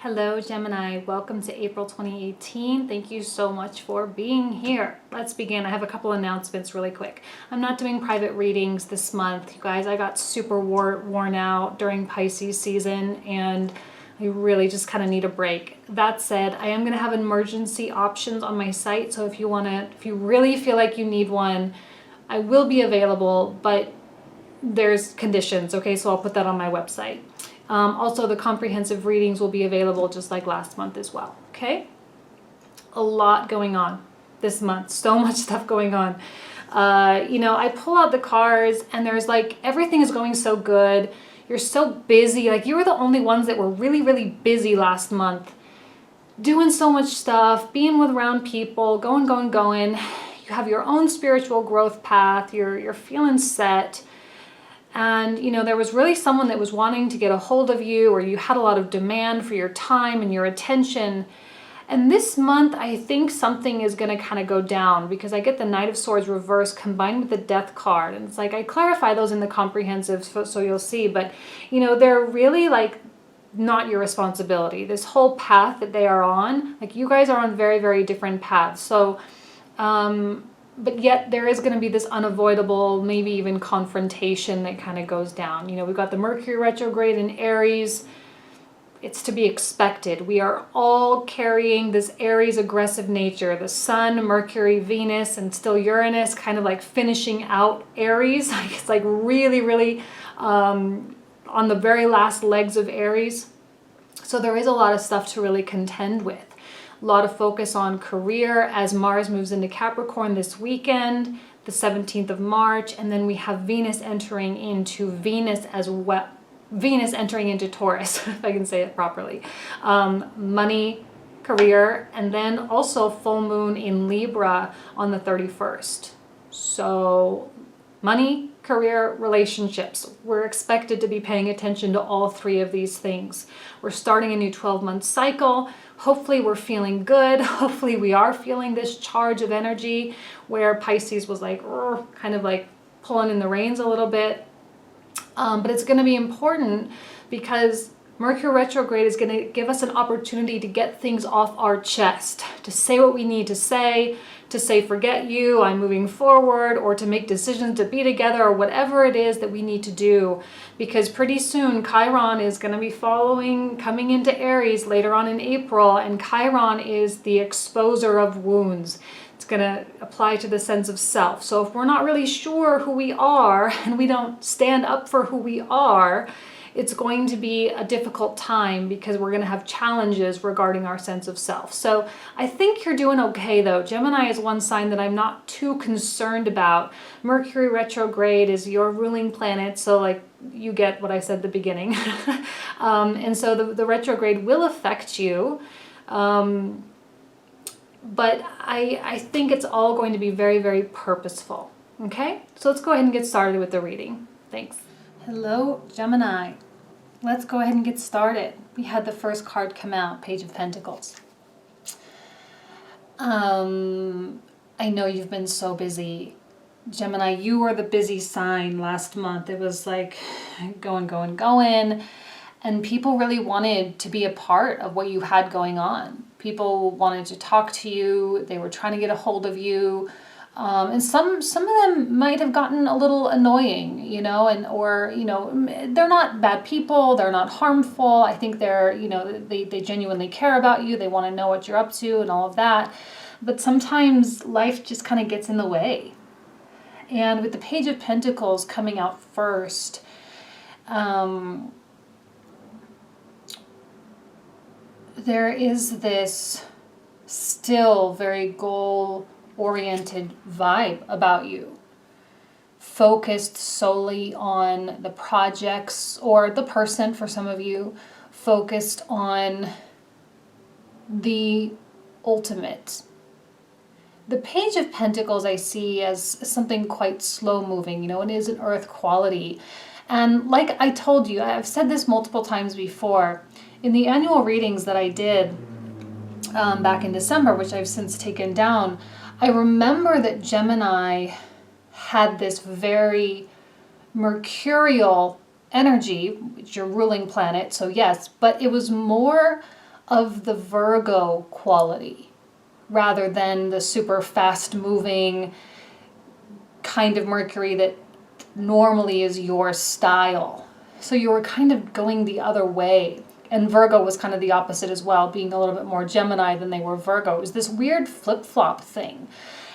Hello Gemini, welcome to April 2018. Thank you so much for being here. Let's begin. I have a couple announcements really quick. I'm not doing private readings this month. You guys, I got super worn out during Pisces season and I really just kind of need a break. That said, I am going to have emergency options on my site. So if you really feel like you need one, I will be available, but there's conditions. Okay, so I'll put that on my website. Also, the comprehensive readings will be available just like last month as well. Okay, a lot going on this month. So much stuff going on. I pull out the cards and there's like everything is going so good. You're so busy. Like you were the only ones that were really, really busy last month, doing so much stuff, being with around people, going. You have your own spiritual growth path. You're feeling set. And, there was really someone that was wanting to get a hold of you, or you had a lot of demand for your time and your attention. And this month, I think something is going to kind of go down because I get the Knight of Swords reverse combined with the Death card. And it's like, I clarify those in the comprehensive so you'll see. But, they're really like not your responsibility. This whole path that they are on, like you guys are on very, very different paths. So, but yet there is going to be this unavoidable, maybe even confrontation that kind of goes down. We've got the Mercury retrograde in Aries. It's to be expected. We are all carrying this Aries aggressive nature. The Sun, Mercury, Venus, and still Uranus kind of like finishing out Aries. It's like really, really on the very last legs of Aries. So there is a lot of stuff to really contend with. A lot of focus on career as Mars moves into Capricorn this weekend, the 17th of March, and then we have Venus entering into Venus entering into Taurus, if I can say it properly. Money, career, and then also full moon in Libra on the 31st. So money, career, relationships. We're expected to be paying attention to all three of these things. We're starting a new 12-month cycle. Hopefully we're feeling good. Hopefully we are feeling this charge of energy where Pisces was like, kind of like pulling in the reins a little bit. But it's going to be important because Mercury retrograde is going to give us an opportunity to get things off our chest, to say what we need to say forget you, I'm moving forward, or to make decisions to be together, or whatever it is that we need to do. Because pretty soon Chiron is going to be coming into Aries later on in April, and Chiron is the exposer of wounds. It's going to apply to the sense of self. So if we're not really sure who we are and we don't stand up for who we are, it's going to be a difficult time because we're going to have challenges regarding our sense of self. So I think you're doing okay though. Gemini is one sign that I'm not too concerned about. Mercury retrograde is your ruling planet, so like you get what I said at the beginning. And so the retrograde will affect you. But I think it's all going to be very, very purposeful. Okay, so let's go ahead and get started with the reading. Thanks. Hello, Gemini. Let's go ahead and get started. We had the first card come out, Page of Pentacles. I know you've been so busy. Gemini, you were the busy sign last month. It was like going. And people really wanted to be a part of what you had going on. People wanted to talk to you. They were trying to get a hold of you. And some of them might have gotten a little annoying, they're not bad people, they're not harmful. I think they genuinely care about you. They want to know what you're up to and all of that. But sometimes life just kind of gets in the way. And with the Page of Pentacles coming out first, there is this still very goal-oriented vibe about you, focused solely on the projects or the person for some of you, focused on the ultimate. The Page of Pentacles I see as something quite slow moving, it is an earth quality. And like I told you, I've said this multiple times before, in the annual readings that I did back in December, which I've since taken down, I remember that Gemini had this very mercurial energy, which is your ruling planet, so yes, but it was more of the Virgo quality rather than the super fast moving kind of Mercury that normally is your style. So you were kind of going the other way. And Virgo was kind of the opposite as well, being a little bit more Gemini than they were Virgo. It was this weird flip-flop thing.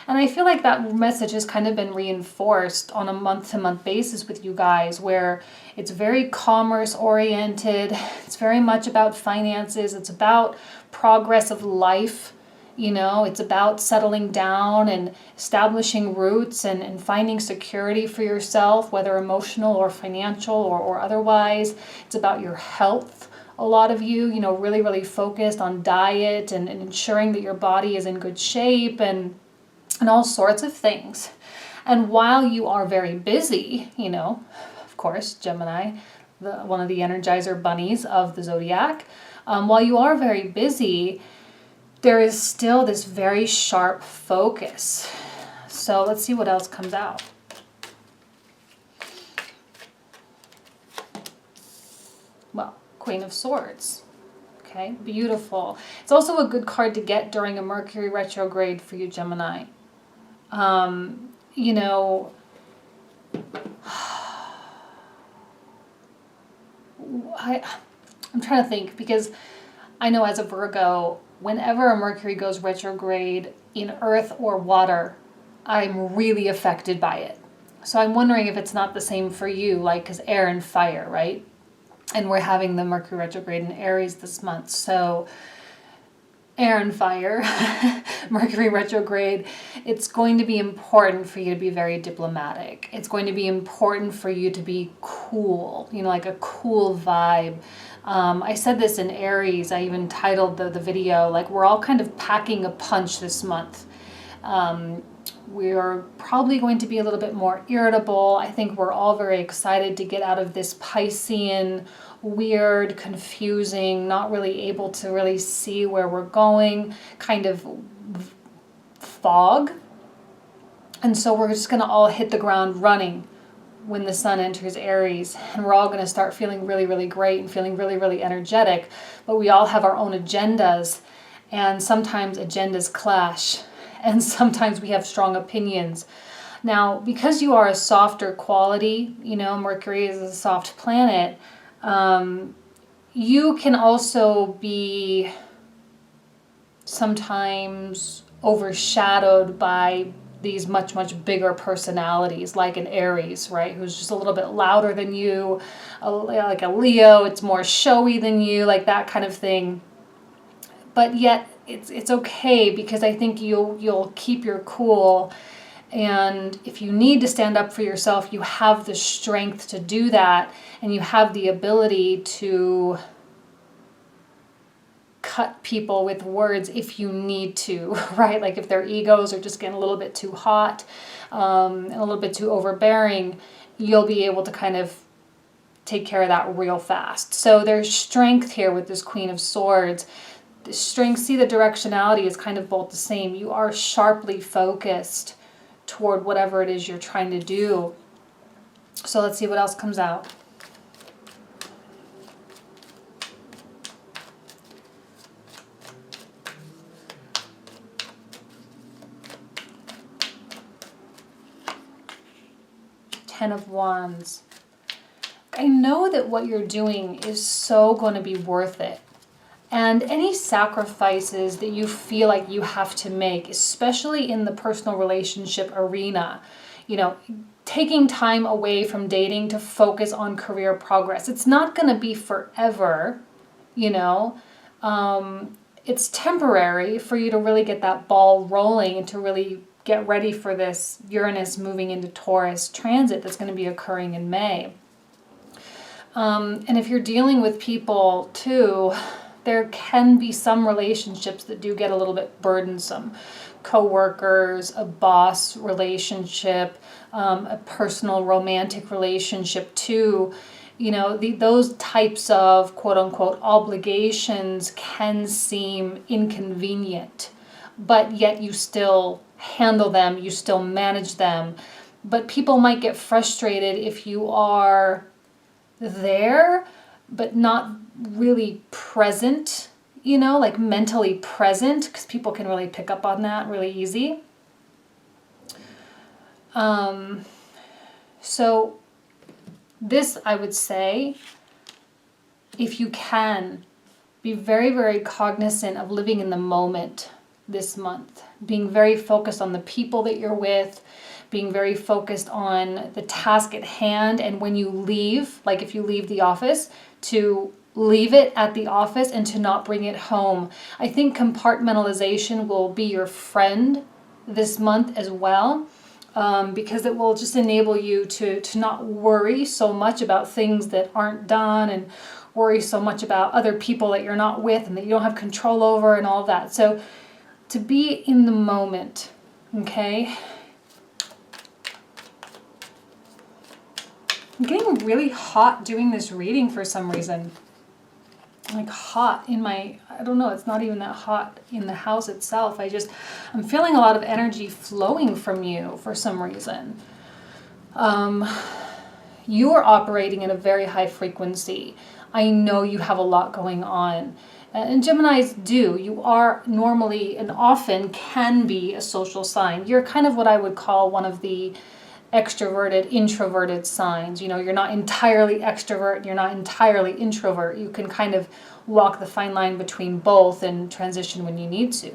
And I feel like that message has kind of been reinforced on a month-to-month basis with you guys, where it's very commerce-oriented. It's very much about finances. It's about progress of life. You know, it's about settling down and establishing roots and finding security for yourself, whether emotional or financial or otherwise. It's about your health. A lot of you, you know, really, really focused on diet and ensuring that your body is in good shape and all sorts of things. And while you are very busy, you know, of course, Gemini, one of the Energizer bunnies of the zodiac, while you are very busy, there is still this very sharp focus. So let's see what else comes out. Well, Queen of Swords. Okay, beautiful. It's also a good card to get during a Mercury retrograde for you, Gemini. You know, I'm trying to think, because I know as a Virgo, whenever a Mercury goes retrograde in earth or water, I'm really affected by it. So I'm wondering if it's not the same for you, like, because air and fire, right? And we're having the Mercury retrograde in Aries this month. So air and fire, Mercury retrograde, it's going to be important for you to be very diplomatic. It's going to be important for you to be cool, you know, like a cool vibe. I said this in Aries. I even titled the video, like, we're all kind of packing a punch this month. We're probably going to be a little bit more irritable. I think we're all very excited to get out of this Piscean, weird, confusing, not really able to really see where we're going, kind of fog. And so we're just going to all hit the ground running when the sun enters Aries, and we're all going to start feeling really, really great and feeling really, really energetic. But we all have our own agendas, and sometimes agendas clash, and sometimes we have strong opinions. Now, because you are a softer quality, you know, Mercury is a soft planet, you can also be sometimes overshadowed by these much, much bigger personalities, like an Aries, right? Who's just a little bit louder than you, like a Leo, it's more showy than you, like that kind of thing. But yet it's okay, because I think you'll keep your cool, and if you need to stand up for yourself, you have the strength to do that, and you have the ability to cut people with words if you need to, right? Like if their egos are just getting a little bit too hot and a little bit too overbearing, you'll be able to kind of take care of that real fast. So there's strength here with this Queen of Swords. The strength, see, the directionality is kind of both the same. You are sharply focused toward whatever it is you're trying to do. So let's see what else comes out. Ten of Wands. I know that what you're doing is so going to be worth it. And any sacrifices that you feel like you have to make, especially in the personal relationship arena, you know, taking time away from dating to focus on career progress. It's not going to be forever, you know. It's temporary for you to really get that ball rolling and to really get ready for this Uranus moving into Taurus transit that's going to be occurring in May. And if you're dealing with people too, there can be some relationships that do get a little bit burdensome. Co-workers, a boss relationship, a personal romantic relationship too. You know, those types of quote-unquote obligations can seem inconvenient, but yet you still handle them, you still manage them. But people might get frustrated if you are there, but not really present, you know, like mentally present, because people can really pick up on that really easy. So this, I would say, if you can, be very, very cognizant of living in the moment this month, being very focused on the people that you're with, being very focused on the task at hand, and when you leave, like if you leave the office, to leave it at the office and to not bring it home. I think compartmentalization will be your friend this month as well, because it will just enable you to not worry so much about things that aren't done, and worry so much about other people that you're not with and that you don't have control over and all of that. So to be in the moment, okay? I'm getting really hot doing this reading for some reason. Like hot in my, I don't know, it's not even that hot in the house itself. I'm feeling a lot of energy flowing from you for some reason. You are operating at a very high frequency. I know you have a lot going on. And Geminis do. You are normally and often can be a social sign. You're kind of what I would call one of the extroverted, introverted signs. You know, you're not entirely extrovert, you're not entirely introvert. You can kind of walk the fine line between both and transition when you need to.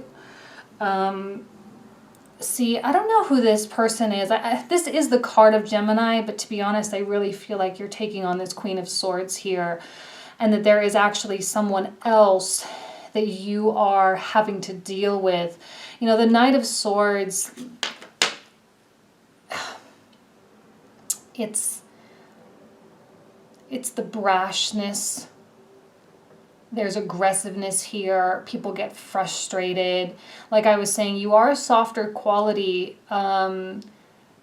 See, I don't know who this person is. This is the card of Gemini, but to be honest, I really feel like you're taking on this Queen of Swords here, and that there is actually someone else that you are having to deal with. You know, the Knight of Swords, it's the brashness. There's aggressiveness here. People get frustrated. Like I was saying, you are a softer quality, and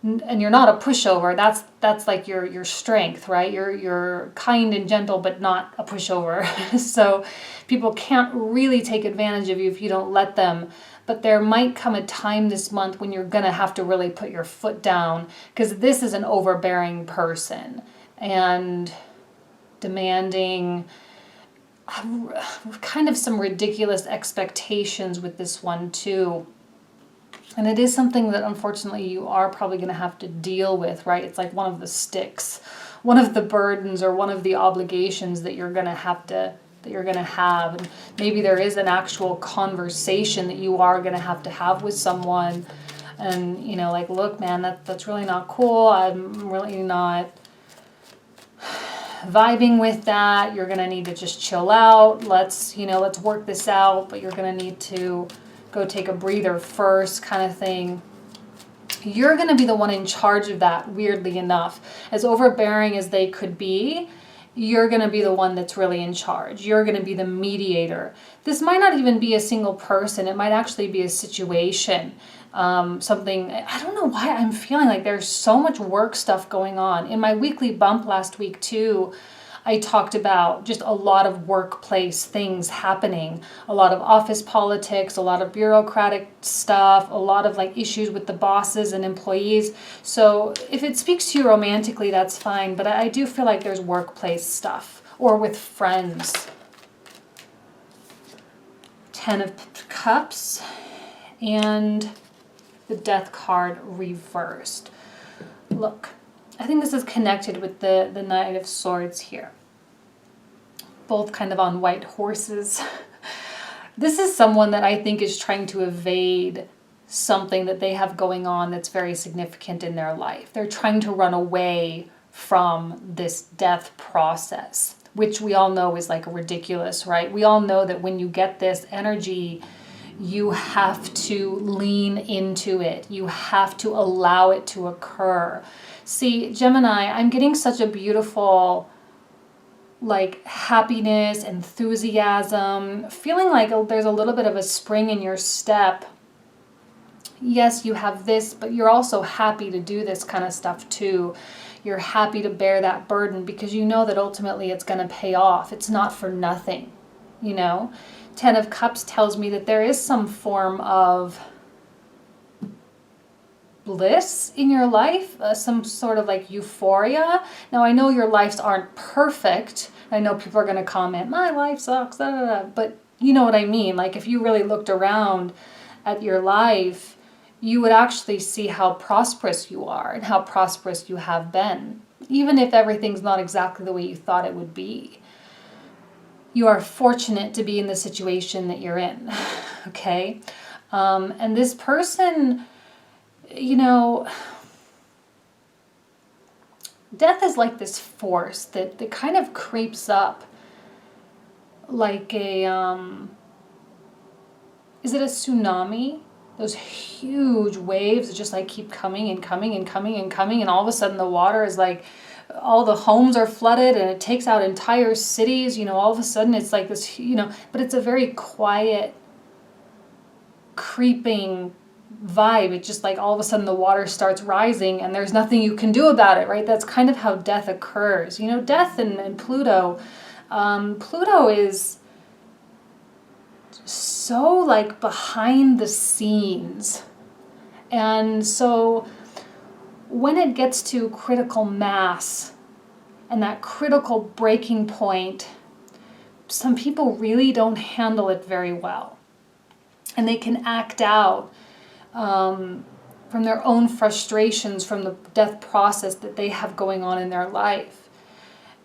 you're not a pushover. That's like your strength, right? You're kind and gentle, but not a pushover. So people can't really take advantage of you if you don't let them. But there might come a time this month when you're gonna have to really put your foot down, because this is an overbearing person and demanding. Kind of some ridiculous expectations with this one too. And it is something that unfortunately you are probably going to have to deal with, right? It's like one of the sticks, one of the burdens, or one of the obligations that you're going to have and maybe there is an actual conversation that you are going to have with someone, and you know, like, look man, that's really not cool. I'm really not vibing with that. You're going to need to just chill out. Let's work this out, but you're going to need to go take a breather first, kind of thing. You're going to be the one in charge of that, weirdly enough. As overbearing as they could be, you're going to be the one that's really in charge. You're going to be the mediator. This might not even be a single person. It might actually be a situation. Something, I don't know why I'm feeling like there's so much work stuff going on. In my weekly bump last week too, I talked about just a lot of workplace things happening, a lot of office politics, a lot of bureaucratic stuff, a lot of like issues with the bosses and employees. So if it speaks to you romantically, that's fine. But I do feel like there's workplace stuff, or with friends. 10 of Cups and the Death card reversed. Look, I think this is connected with the Knight of Swords here. Both kind of on white horses. This is someone that I think is trying to evade something that they have going on that's very significant in their life. They're trying to run away from this death process, which we all know is like ridiculous, right? We all know that when you get this energy, you have to lean into it. You have to allow it to occur. See, Gemini, I'm getting such a beautiful, like, happiness, enthusiasm, feeling like there's a little bit of a spring in your step. Yes, you have this, but you're also happy to do this kind of stuff too. You're happy to bear that burden because you know that ultimately it's going to pay off. It's not for nothing, you know? 10 of Cups tells me that there is some form of bliss in your life, some sort of like euphoria. Now, I know your lives aren't perfect. I know people are going to comment, my life sucks, da, da, da. But You know what I mean? Like if you really looked around at your life, you would actually see how prosperous you are and how prosperous you have been. Even if everything's not exactly the way you thought it would be. You are fortunate to be in the situation that you're in, okay? And this person, you know, death is like this force that kind of creeps up like a, is it a tsunami? Those huge waves that just like keep coming and coming and coming and coming, and all of a sudden the water is like, all the homes are flooded and it takes out entire cities, you know, all of a sudden it's like this, you know, but it's a very quiet, creeping vibe. It's just like all of a sudden the water starts rising and there's nothing you can do about it, right? That's kind of how death occurs. You know, death and Pluto, Pluto is so like behind the scenes. And so when it gets to critical mass and that critical breaking point, some people really don't handle it very well. And they can act out from their own frustrations from the death process that they have going on in their life.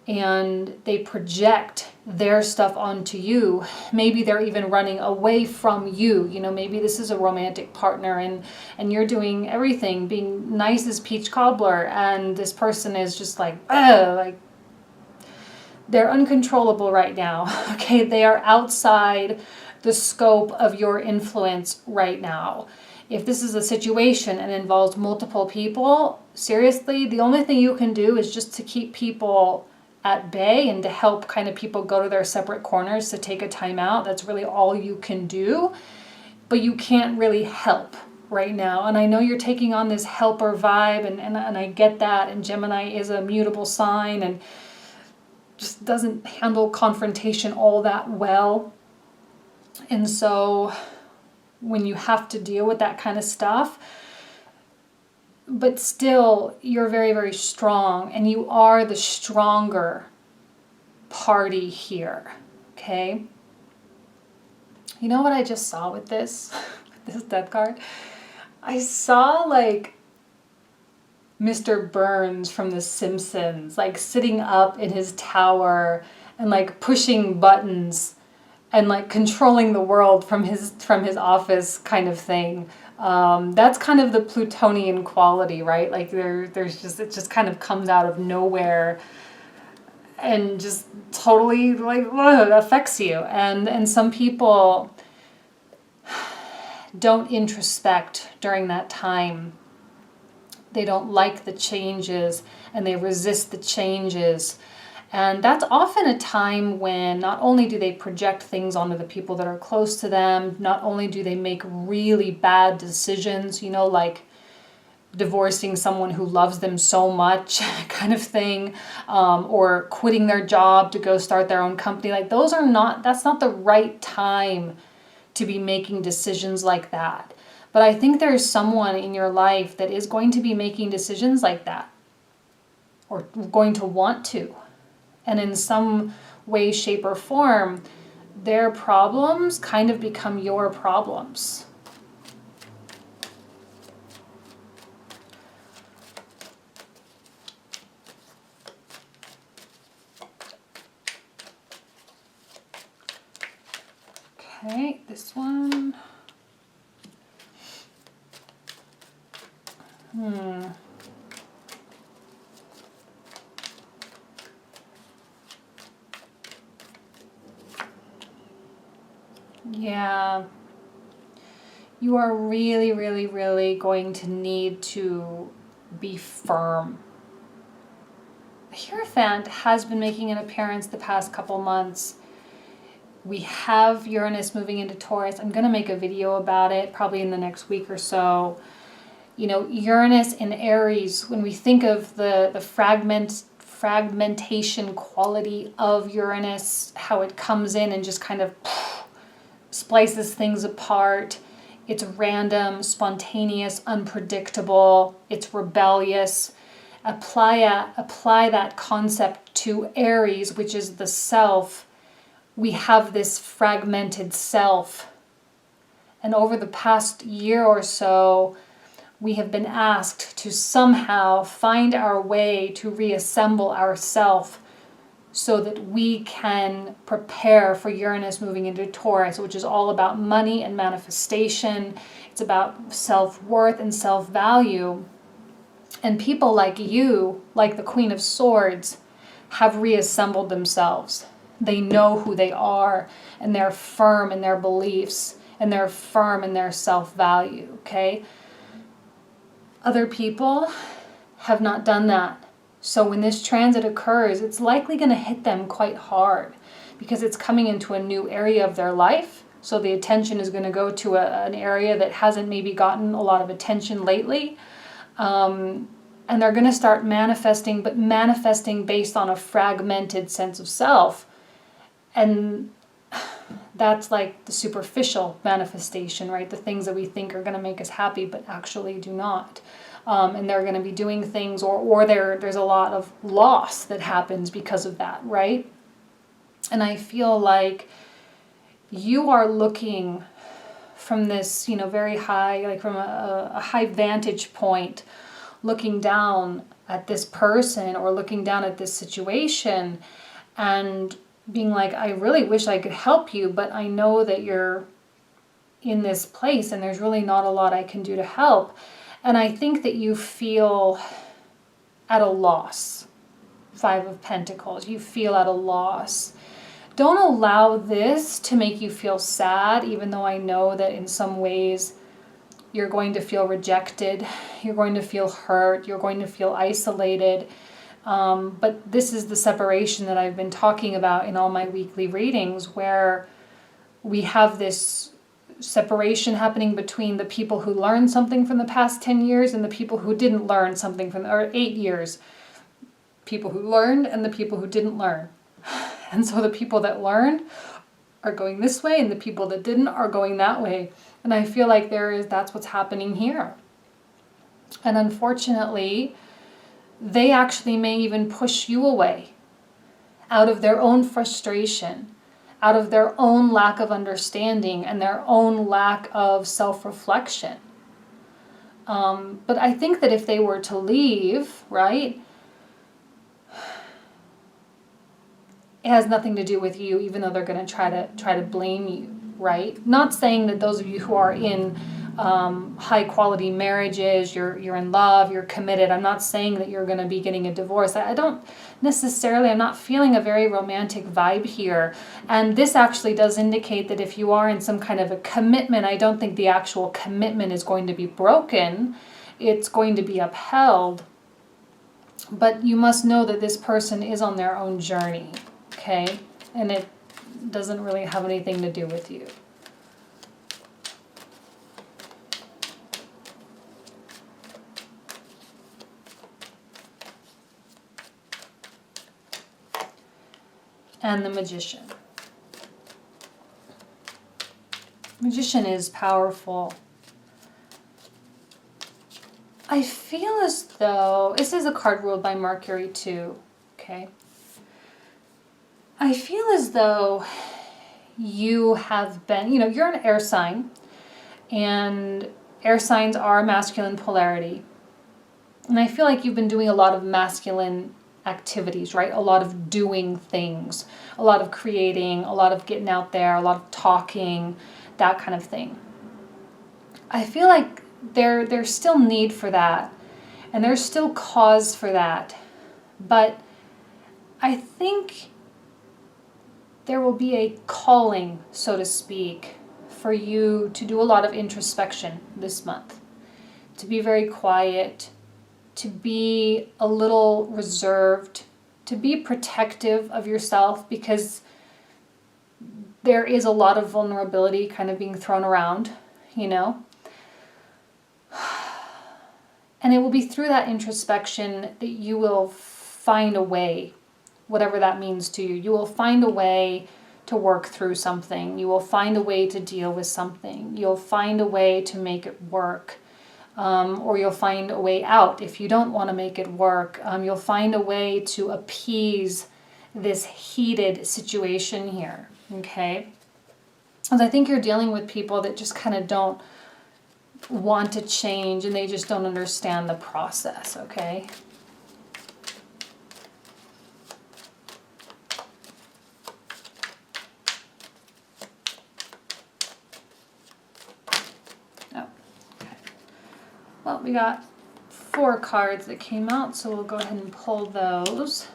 And they project their stuff onto you. Maybe they're even running away from you. You know, maybe this is a romantic partner and you're doing everything, being nice as peach cobbler, and this person is just like, ugh, like they're uncontrollable right now. Okay, they are outside the scope of your influence right now. If this is a situation and involves multiple people, seriously, the only thing you can do is just to keep people at bay and to help kind of people go to their separate corners to take a time out. That's really all you can do, but you can't really help right now. And I know you're taking on this helper vibe, and I get that, and Gemini is a mutable sign and just doesn't handle confrontation all that well. And so when you have to deal with that kind of stuff, but still, you're very, very strong, and you are the stronger party here, okay? You know what I just saw with this, with this death card? I saw, like, Mr. Burns from The Simpsons, like, sitting up in his tower and, like, pushing buttons and, like, controlling the world from his office kind of thing. That's kind of the Plutonian quality, right? Like there's just, it just kind of comes out of nowhere and just totally like affects you. And some people don't introspect during that time. They don't like the changes and they resist the changes. And that's often a time when not only do they project things onto the people that are close to them, not only do they make really bad decisions, you know, like divorcing someone who loves them so much kind of thing, or quitting their job to go start their own company. Like that's not the right time to be making decisions like that. But I think there's someone in your life that is going to be making decisions like that, or going to want to. And in some way, shape, or form, their problems kind of become your problems. Okay, this one. Yeah, you are really, really, really going to need to be firm. The Hierophant has been making an appearance the past couple months. We have Uranus moving into Taurus. I'm going to make a video about it probably in the next week or so. You know, Uranus in Aries, when we think of the fragmentation quality of Uranus, how it comes in and just kind of splices things apart. It's random, spontaneous, unpredictable. It's rebellious. Apply that concept to Aries, which is the self, we have this fragmented self. And over the past year or so, we have been asked to somehow find our way to reassemble ourself so that we can prepare for Uranus moving into Taurus, which is all about money and manifestation. It's about self-worth and self-value. And people like you, like the Queen of Swords, have reassembled themselves. They know who they are, and they're firm in their beliefs, and they're firm in their self-value, okay? Other people have not done that. So when this transit occurs, it's likely going to hit them quite hard because it's coming into a new area of their life. So the attention is going to go to an area that hasn't maybe gotten a lot of attention lately. And they're going to start manifesting, but manifesting based on a fragmented sense of self. And that's like the superficial manifestation, right? The things that we think are going to make us happy, but actually do not. And they're going to be doing things, or there's a lot of loss that happens because of that, right? And I feel like you are looking from this, very high, like from a high vantage point, looking down at this person or looking down at this situation and being like, I really wish I could help you, but I know that you're in this place and there's really not a lot I can do to help. And I think that you feel at a loss. 5 of Pentacles, you feel at a loss. Don't allow this to make you feel sad, even though I know that in some ways you're going to feel rejected, you're going to feel hurt, you're going to feel isolated. But this is the separation that I've been talking about in all my weekly readings, where we have this separation happening between the people who learned something from the past 10 years and the people who didn't learn something or 8 years. People who learned and the people who didn't learn. And so the people that learned are going this way and the people that didn't are going that way. And I feel like that's what's happening here. And unfortunately, they actually may even push you away out of their own frustration, out of their own lack of understanding and their own lack of self-reflection. But I think that if they were to leave, right, it has nothing to do with you, even though they're going to try to blame you, right? Not saying that those of you who are in high quality marriages, you're in love, you're committed. I'm not saying that you're going to be getting a divorce. I'm not feeling a very romantic vibe here. And this actually does indicate that if you are in some kind of a commitment, I don't think the actual commitment is going to be broken. It's going to be upheld. But you must know that this person is on their own journey, okay? And it doesn't really have anything to do with you. And the Magician. Magician is powerful. I feel as though, this is a card ruled by Mercury too, okay? I feel as though you have been, you're an air sign, and air signs are masculine polarity. And I feel like you've been doing a lot of masculine activities, right? A lot of doing things, a lot of creating, a lot of getting out there, a lot of talking, that kind of thing. I feel like there's still need for that, and there's still cause for that. But I think there will be a calling, so to speak, for you to do a lot of introspection this month, to be very quiet, to be a little reserved, to be protective of yourself, because there is a lot of vulnerability kind of being thrown around, And it will be through that introspection that you will find a way, whatever that means to you. You will find a way to work through something. You will find a way to deal with something. You'll find a way to make it work. Or you'll find a way out if you don't want to make it work. You'll find a way to appease this heated situation here, okay? Because I think you're dealing with people that just kind of don't want to change and they just don't understand the process, okay? Oh, okay. Well, we got 4 cards that came out, so we'll go ahead and pull those.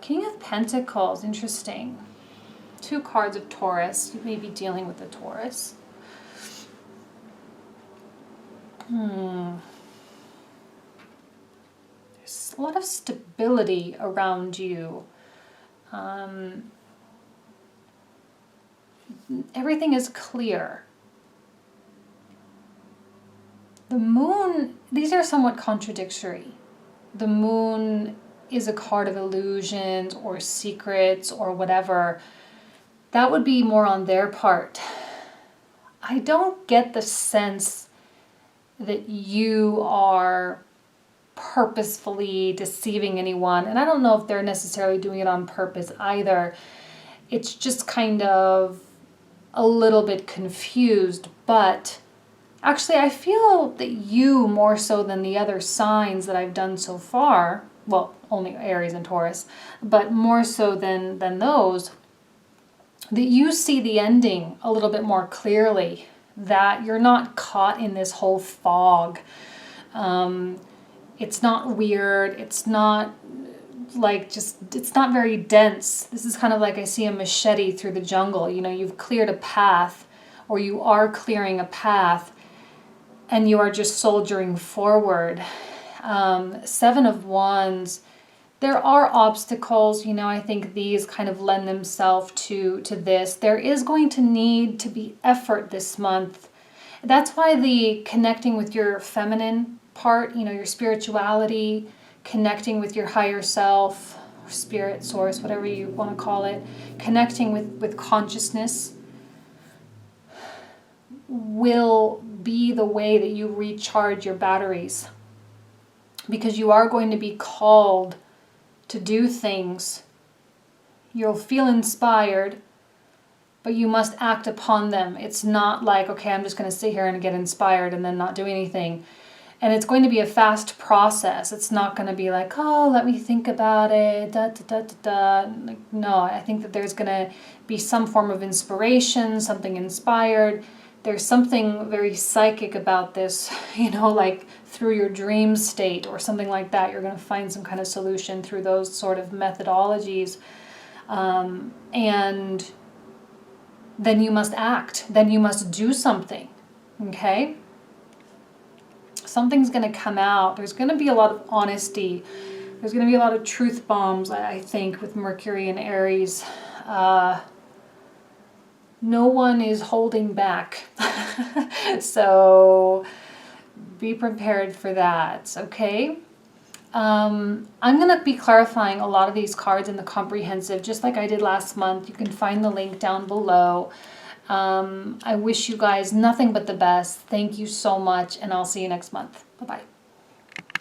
King of Pentacles, interesting. 2 cards of Taurus. You may be dealing with a Taurus. There's a lot of stability around you. Everything is clear. The moon, these are somewhat contradictory. The moon is a card of illusions or secrets or whatever. That would be more on their part. I don't get the sense that you are purposefully deceiving anyone. And I don't know if they're necessarily doing it on purpose either. It's just kind of a little bit confused. But actually, I feel that you, more so than the other signs that I've done so far, well, only Aries and Taurus, but more so than those, that you see the ending a little bit more clearly, that you're not caught in this whole fog. It's not weird. It's not like it's not very dense. This is kind of like I see a machete through the jungle. You know, you've cleared a path, or you are clearing a path, and you are just soldiering forward. 7 of Wands. There are obstacles, you know, I think these kind of lend themselves to this. There is going to need to be effort this month. That's why the connecting with your feminine part, you know, your spirituality, connecting with your higher self, spirit, source, whatever you want to call it, connecting with consciousness will be the way that you recharge your batteries. Because you are going to be called to do things. You'll feel inspired, but you must act upon them. It's not like, okay, I'm just going to sit here and get inspired and then not do anything. And it's going to be a fast process. It's not going to be like, oh, let me think about it, da, da, da, da, da. Like, no, I think that there's going to be some form of inspiration, something inspired. There's something very psychic about this, you know, like through your dream state or something like that. You're going to find some kind of solution through those sort of methodologies. And then you must act. Then you must do something. Okay? Something's going to come out. There's going to be a lot of honesty. There's going to be a lot of truth bombs, I think, with Mercury and Aries. No one is holding back. So be prepared for that, okay? I'm going to be clarifying a lot of these cards in the comprehensive, just like I did last month. You can find the link down below. I wish you guys nothing but the best. Thank you so much, and I'll see you next month. Bye-bye.